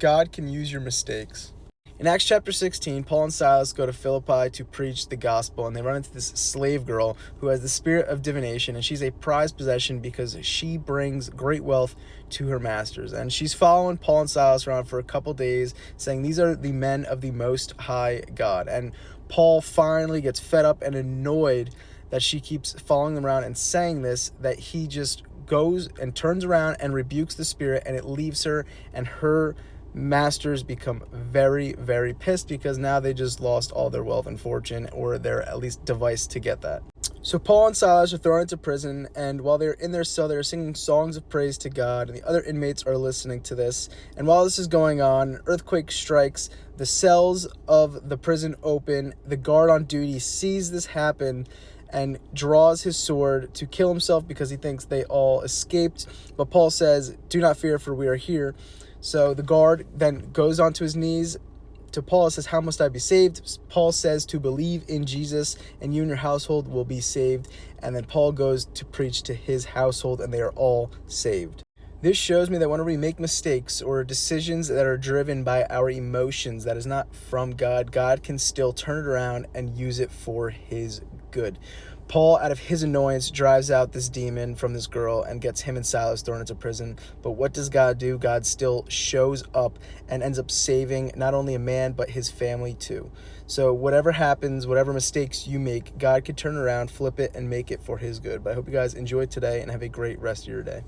God can use your mistakes. In Acts chapter 16, Paul and Silas go to Philippi to preach the gospel, and they run into this slave girl who has the spirit of divination, and she's a prized possession because she brings great wealth to her masters. And she's following Paul and Silas around for a couple days, saying these are the men of the Most High God. And Paul finally gets fed up and annoyed that she keeps following them around and saying this, that he just goes and turns around and rebukes the spirit, and it leaves her, and her masters become very, very pissed because now they just lost all their wealth and fortune, or their at least device to get that. So Paul and Silas are thrown into prison, and while they're in their cell, they're singing songs of praise to God, and the other inmates are listening to this. And while this is going on, an earthquake strikes, the cells of the prison open, the guard on duty sees this happen and draws his sword to kill himself because he thinks they all escaped. But Paul says, "Do not fear, for we are here." So the guard then goes onto his knees to Paul and says, "How must I be saved?" Paul says to believe in Jesus, and you and your household will be saved. And then Paul goes to preach to his household, and they are all saved. This shows me that whenever we make mistakes or decisions that are driven by our emotions, that is not from God, God can still turn it around and use it for his good. Paul, out of his annoyance, drives out this demon from this girl and gets him and Silas thrown into prison. But what does God do? God still shows up and ends up saving not only a man, but his family too. So whatever happens, whatever mistakes you make, God could turn around, flip it, and make it for his good. But I hope you guys enjoyed today and have a great rest of your day.